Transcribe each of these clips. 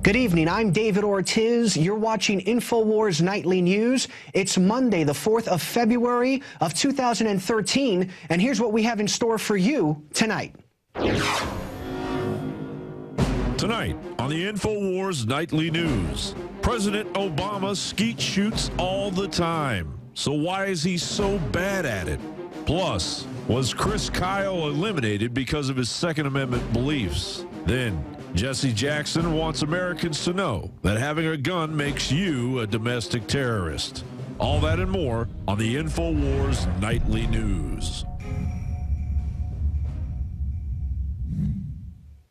Good evening. I'm David Ortiz. You're watching InfoWars Nightly News. It's Monday, the 4th of February of 2013, and here's what we have in store for you tonight. Tonight on the InfoWars Nightly News, President Obama skeet shoots all the time. So why is he so bad at it? Plus, was Chris Kyle eliminated because of his Second Amendment beliefs? Then, Jesse Jackson wants Americans to know that having a gun makes you a domestic terrorist. All that and more on the InfoWars Nightly News.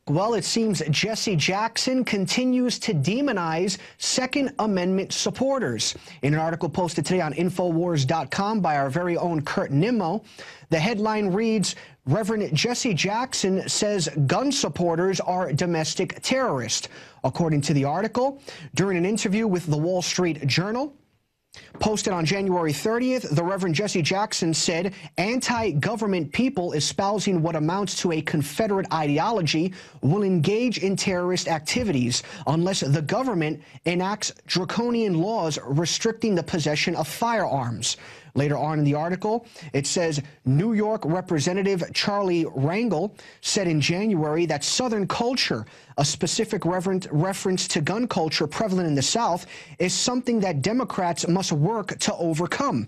Well, it seems Jesse Jackson continues to demonize Second Amendment supporters. In an article posted today on Infowars.com by our very own Kurt Nimmo, the headline reads, Reverend Jesse Jackson says gun supporters are domestic terrorists. According to the article, during an interview with the Wall Street Journal, posted on January 30th, the Reverend Jesse Jackson said anti-government people espousing what amounts to a Confederate ideology will engage in terrorist activities unless the government enacts draconian laws restricting the possession of firearms. Later on in the article, it says New York Representative Charlie Rangel said in January that Southern culture, a specific reference to gun culture prevalent in the South, is something that Democrats must work to overcome.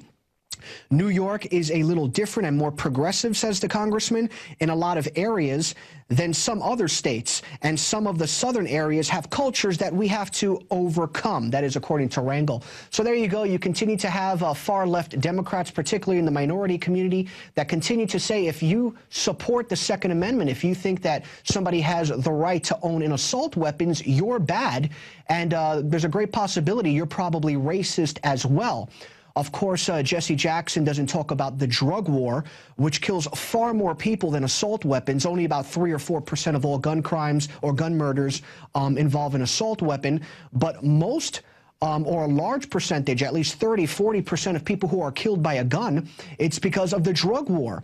New York is a little different and more progressive, says the congressman, in a lot of areas than some other states. And some of the southern areas have cultures that we have to overcome. That is according to Rangel. So there you go. You continue to have far-left Democrats, particularly in the minority community, that continue to say if you support the Second Amendment, if you think that somebody has the right to own an assault weapons, you're bad. And there's a great possibility you're probably racist as well. Of course, Jesse Jackson doesn't talk about the drug war, which kills far more people than assault weapons. Only about 3 or 4% of all gun crimes or gun murders involve an assault weapon. But most or a large percentage, at least 30–40% of people who are killed by a gun, it's because of the drug war.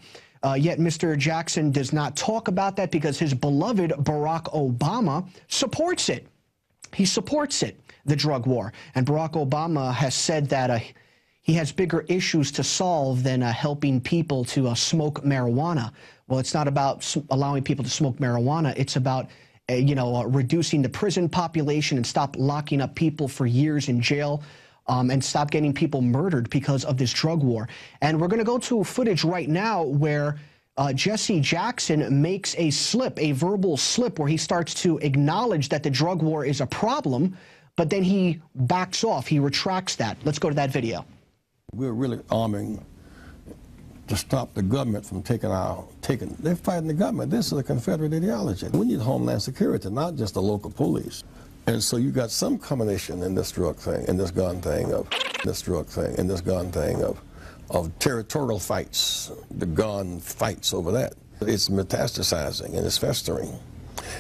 Yet Mr. Jackson does not talk about that because his beloved Barack Obama supports it. He supports it, the drug war. And Barack Obama has said that he has bigger issues to solve than helping people to smoke marijuana. Well, it's not about allowing people to smoke marijuana. It's about, reducing the prison population and stop locking up people for years in jail and stop getting people murdered because of this drug war. And we're going to go to footage right now where Jesse Jackson makes a slip, a verbal slip, where he starts to acknowledge that the drug war is a problem, but then he backs off. He retracts that. Let's go to that video. We're really arming to stop the government from they're fighting the government. This is a Confederate ideology. We need Homeland Security, not just the local police. And so you got some combination in this drug thing, in this gun thing of territorial fights, the gun fights over that. It's metastasizing and it's festering.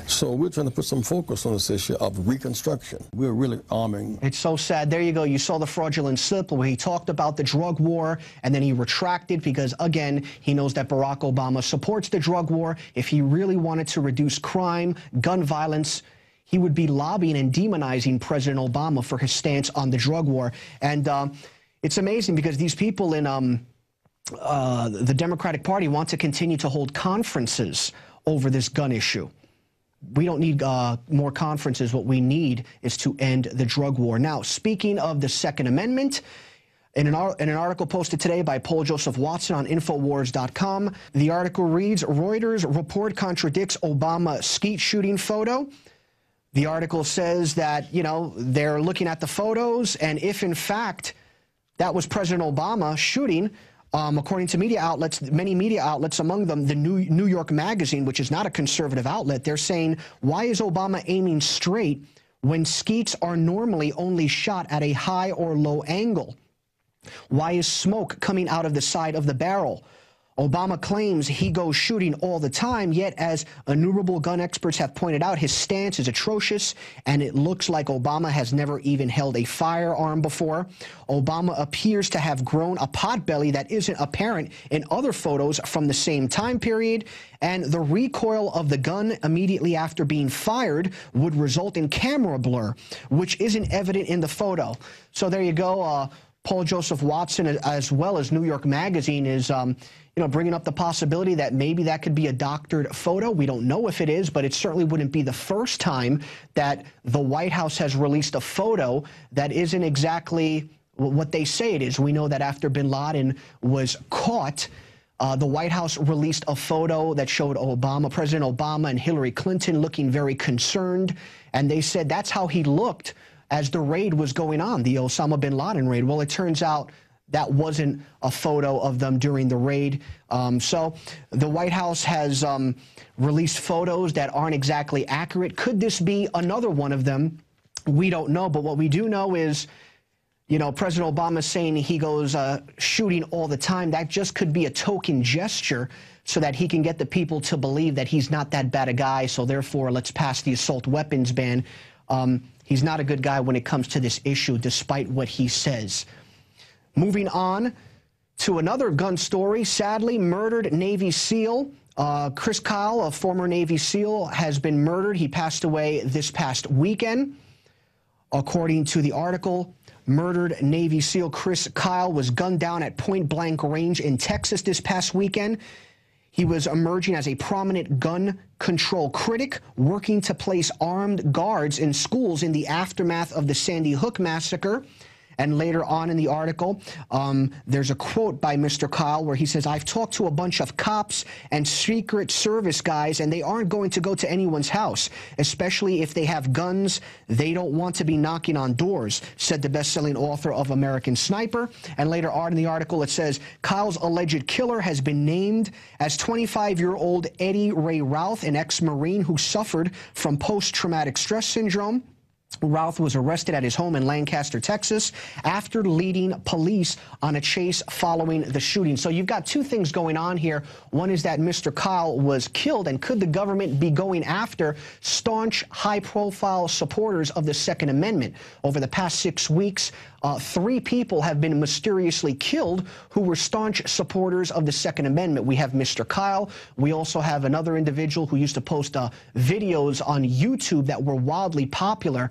So we're trying to put some focus on this issue of reconstruction. We're really arming. It's so sad. There you go. You saw the fraudulent slip where he talked about the drug war and then he retracted because, again, he knows that Barack Obama supports the drug war. If he really wanted to reduce crime, gun violence, he would be lobbying and demonizing President Obama for his stance on the drug war. And it's amazing because these people in the Democratic Party want to continue to hold conferences over this gun issue. We don't need more conferences. What we need is to end the drug war. Now, speaking of the Second Amendment, in an article posted today by Paul Joseph Watson on Infowars.com, the article reads, Reuters report contradicts Obama skeet shooting photo. The article says that, they're looking at the photos, and if, in fact, that was President Obama shooting, according to media outlets, many media outlets, among them the New York Magazine, which is not a conservative outlet, they're saying, why is Obama aiming straight when skeets are normally only shot at a high or low angle? Why is smoke coming out of the side of the barrel? Obama claims he goes shooting all the time, yet as innumerable gun experts have pointed out, his stance is atrocious, and it looks like Obama has never even held a firearm before. Obama appears to have grown a potbelly that isn't apparent in other photos from the same time period, and the recoil of the gun immediately after being fired would result in camera blur, which isn't evident in the photo. So there you go. Paul Joseph Watson, as well as New York Magazine, is bringing up the possibility that maybe that could be a doctored photo. We don't know if it is, but it certainly wouldn't be the first time that the White House has released a photo that isn't exactly what they say it is. We know that after bin Laden was caught, the White House released a photo that showed President Obama and Hillary Clinton looking very concerned, and they said that's how he looked as the raid was going on, the Osama bin Laden raid. Well, it turns out that wasn't a photo of them during the raid. So the White House has released photos that aren't exactly accurate. Could this be another one of them? We don't know. But what we do know is, President Obama saying he goes shooting all the time. That just could be a token gesture so that he can get the people to believe that he's not that bad a guy. So therefore, let's pass the assault weapons ban. He's not a good guy when it comes to this issue, despite what he says. Moving on to another gun story. Sadly, murdered Navy SEAL Chris Kyle, a former Navy SEAL, has been murdered. He passed away this past weekend. According to the article, murdered Navy SEAL Chris Kyle was gunned down at point-blank range in Texas this past weekend. He was emerging as a prominent gun control critic, working to place armed guards in schools in the aftermath of the Sandy Hook massacre. And later on in the article, there's a quote by Mr. Kyle where he says, "I've talked to a bunch of cops and Secret Service guys, and they aren't going to go to anyone's house, especially if they have guns. They don't want to be knocking on doors," said the best-selling author of American Sniper. And later on in the article, it says, Kyle's alleged killer has been named as 25-year-old Eddie Ray Routh, an ex-Marine who suffered from post-traumatic stress syndrome. Routh was arrested at his home in Lancaster, Texas, after leading police on a chase following the shooting. So you've got two things going on here. One is that Mr. Kyle was killed, and could the government be going after staunch, high-profile supporters of the Second Amendment? Over the past 6 weeks, 3 people have been mysteriously killed who were staunch supporters of the Second Amendment. We have Mr. Kyle. We also have another individual who used to post videos on YouTube that were wildly popular,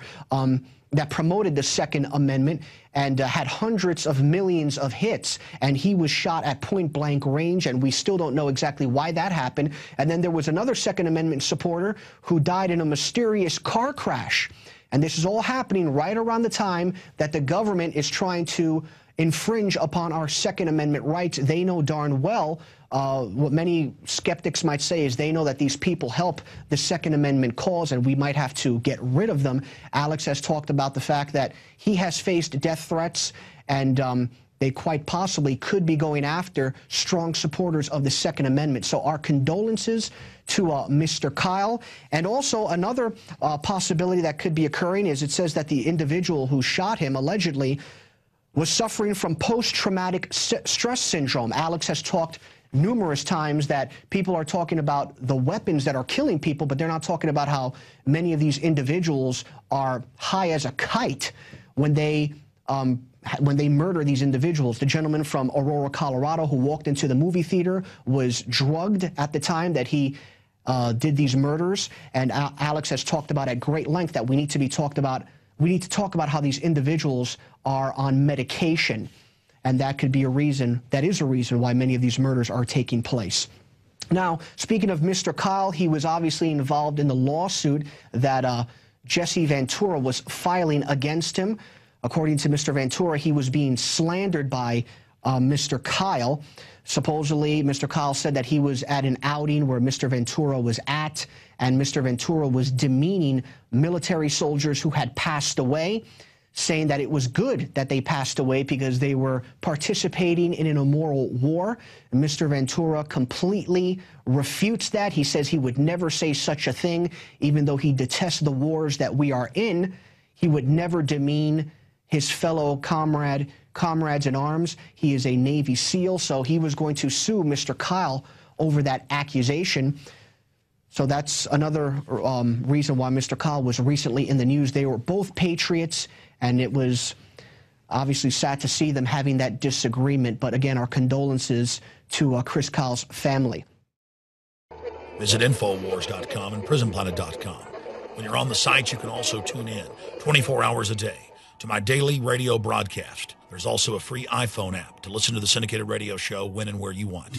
that promoted the Second Amendment and had hundreds of millions of hits. And he was shot at point-blank range, and we still don't know exactly why that happened. And then there was another Second Amendment supporter who died in a mysterious car crash. And this is all happening right around the time that the government is trying to infringe upon our Second Amendment rights. They know darn well what many skeptics might say is they know that these people help the Second Amendment cause, and we might have to get rid of them. Alex has talked about the fact that he has faced death threats, and they quite possibly could be going after strong supporters of the Second Amendment. So our condolences to Mr. Kyle. And also another possibility that could be occurring is it says that the individual who shot him allegedly was suffering from post-traumatic stress syndrome. Alex has talked numerous times that people are talking about the weapons that are killing people, but they're not talking about how many of these individuals are high as a kite when they murder these individuals. The gentleman from Aurora, Colorado, who walked into the movie theater was drugged at the time that he did these murders. And Alex has talked about at great length that we need to talk about how these individuals are on medication. And that could be a reason, that is a reason why many of these murders are taking place. Now, speaking of Mr. Kyle, he was obviously involved in the lawsuit that Jesse Ventura was filing against him. According to Mr. Ventura, he was being slandered by Mr. Kyle. Supposedly, Mr. Kyle said that he was at an outing where Mr. Ventura was at, and Mr. Ventura was demeaning military soldiers who had passed away, saying that it was good that they passed away because they were participating in an immoral war. And Mr. Ventura completely refutes that. He says he would never say such a thing, even though he detests the wars that we are in. He would never demean his fellow comrades in arms. He is a Navy SEAL, so he was going to sue Mr. Kyle over that accusation. So that's another reason why Mr. Kyle was recently in the news. They were both patriots, and it was obviously sad to see them having that disagreement. But again, our condolences to Chris Kyle's family. Visit Infowars.com and PrisonPlanet.com. When you're on the site, you can also tune in 24 hours a day to my daily radio broadcast. There's also a free iPhone app to listen to the syndicated radio show when and where you want.